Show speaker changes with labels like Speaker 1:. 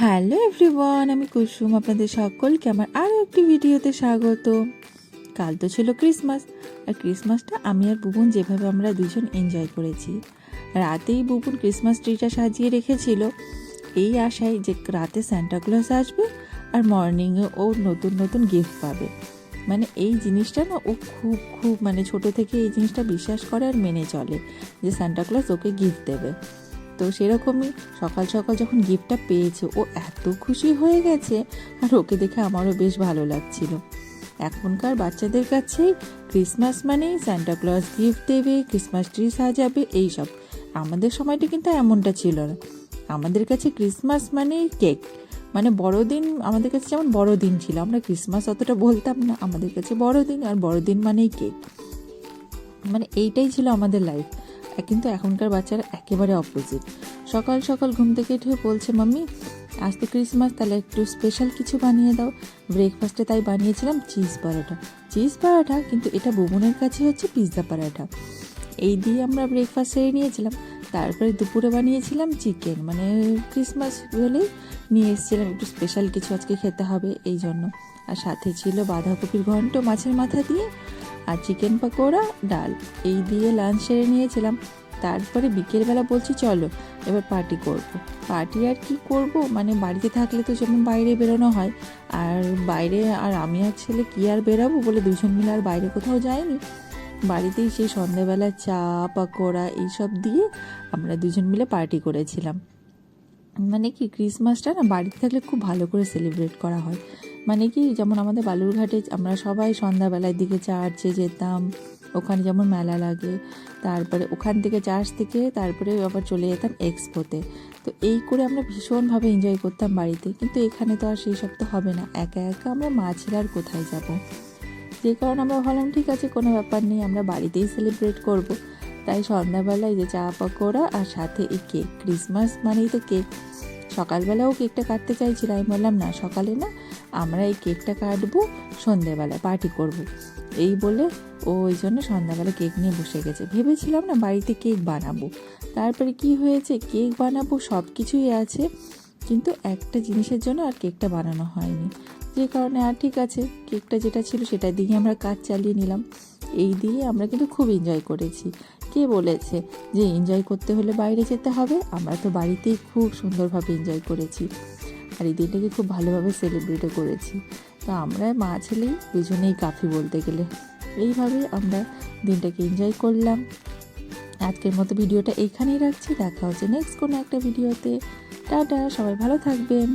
Speaker 1: Hello everyone, আমি কুসুম। আপনাদের সকলকে আমার আরও একটি ভিডিওতে স্বাগত। কাল তো ছিল ক্রিসমাস, আর ক্রিসমাসটা আমি আর বুবুন যেভাবে আমরা দুজন এনজয় করেছি। রাতেই বুবুন ক্রিসমাস ট্রিটা সাজিয়ে রেখেছিল এই আশায় যে রাতে সান্টাক্লজ আসবে আর মর্নিংয়ে ও নতুন নতুন গিফট পাবে। মানে এই জিনিসটা না ও খুব খুব মানে ছোট থেকে এই জিনিসটা বিশ্বাস করে আর মেনে চলে যে সান্টাক্লজ ওকে গিফট দেবে। তো সেরকমই সকাল সকাল যখন গিফটটা পেয়েছে ও এত খুশি হয়ে গেছে, আর ওকে দেখে আমারও বেশ ভালো লাগছিল। এখনকার বাচ্চাদের কাছে ক্রিসমাস মানেই সান্টাক্লজ গিফট দেবে, ক্রিসমাস ট্রি সাজাবে, এইসব। আমাদের সময়টা কিন্তু এমনটা ছিল না। আমাদের কাছে ক্রিসমাস মানেই কেক, মানে বড়দিন আমাদের কাছে যেমন বড়দিন ছিল, আমরা ক্রিসমাস অতটা বলতাম না, আমাদের কাছে বড়দিন, আর বড়দিন মানেই কেক। মানে এইটাই ছিল আমাদের লাইফ। কিন্তু এখনকার বাচ্চারা একেবারে অপোজিট। সকাল সকাল ঘুম থেকে উঠে বলছে, মাম্মি আজ তো ক্রিসমাস, তাহলে একটু স্পেশাল কিছু বানিয়ে দাও। ব্রেকফাস্টে তাই বানিয়েছিলাম চিজ পরাঠা, কিন্তু এটা বুবনের কাছে হচ্ছে পিৎজা পরাঠা। এই দিয়ে আমরা ব্রেকফাস্ট সেরে নিয়েছিলাম। তারপরে দুপুরে বানিয়েছিলাম চিকেন, মানে ক্রিসমাস বলেই নিয়ে এসেছিলাম একটু স্পেশাল কিছু আজকে খেতে হবে এই জন্য। আর সাথে ছিল বাঁধাকপির ঘন্ট মাছের মাথা দিয়ে, আর চিকেন পকোড়া, ডাল। এই দিয়ে লাঞ্চ সেরে নিয়েছিলাম। তারপরে বিকেলবেলা বলছি চলো এবার পার্টি করব। পার্টি আর কি করব, মানে বাড়িতে থাকলে তো যেমন বাইরে বেরোনো হয়, আর বাইরে আর আমি আর ছেলে কি আর বেরাবো বলে দুজন মিলে আর বাইরে কোথাও যাইনি। বাড়িতেই সেই সন্ধ্যাবেলা চা পকোড়া এইসব দিয়ে আমরা দুজন মিলে পার্টি করেছিলাম। মানে কি ক্রিসমাসটা না বাড়িতে থাকলে খুব ভালো করে সেলিব্রেট করা হয়। মানে কি যেমন আমাদের বালুরঘাটে আমরা সবাই সন্ধ্যাবেলার দিকে চার্চে যেতাম, ওখানে যেমন মেলা লাগে, তারপরে ওখান থেকে চার্চ থেকে তারপরে আবার চলে যেতাম এক্সপোতে। তো এই করে আমরা ভীষণভাবে এনজয় করতাম বাড়িতে। কিন্তু এখানে তো আর সেই সব তো হবে না, একা একা আমরা মা ছেড়ে আর কোথায় যাব। যে কারণে আমরা ভাবলাম ঠিক আছে, কোনো ব্যাপার নেই, আমরা বাড়িতেই সেলিব্রেট করব। তাই সন্ধ্যাবেলায় যে চা পকোড়া আর সাথে এই কেক, ক্রিসমাস মানেই তো কেক। সকালবেলাও কেকটা কাটতে চাইছিল, আমি বললাম না, সকালে না, আমরা এই কেকটা কাটবো, সন্ধ্যাবেলায় পার্টি করব। এই বলে ও ওই জন্য সন্ধ্যাবেলা কেক নিয়ে বসে গেছে। ভেবেছিলাম না বাড়িতে কেক বানাবো, তারপরে কি হয়েছে, কেক বানাবো সব কিছুই আছে, কিন্তু একটা জিনিসের জন্য আর কেকটা বানানো হয়নি। যে কারণে আর ঠিক আছে, কেকটা যেটা ছিল সেটা দিয়ে আমরা কাজ চালিয়ে নিলাম। এই দিয়ে আমরা কিন্তু খুব এনজয় করেছি। কে বলেছে যে এনজয় করতে হলে বাইরে যেতে হবে? আমরা তো বাড়িতেই খুব সুন্দরভাবে এনজয় করেছি, আর এই দিনটাকে খুব ভালোভাবে সেলিব্রেটও করেছি। তো আমরা মা ছেলেই দুজনেই কাফি বলতে গেলে। এইভাবে আমরা দিনটাকে এনজয় করলাম। আজকের মতো ভিডিওটা এইখানেই রাখছি, দেখা হচ্ছে নেক্সট কোনো একটা ভিডিওতে। টাটা, সবাই ভালো থাকবেন।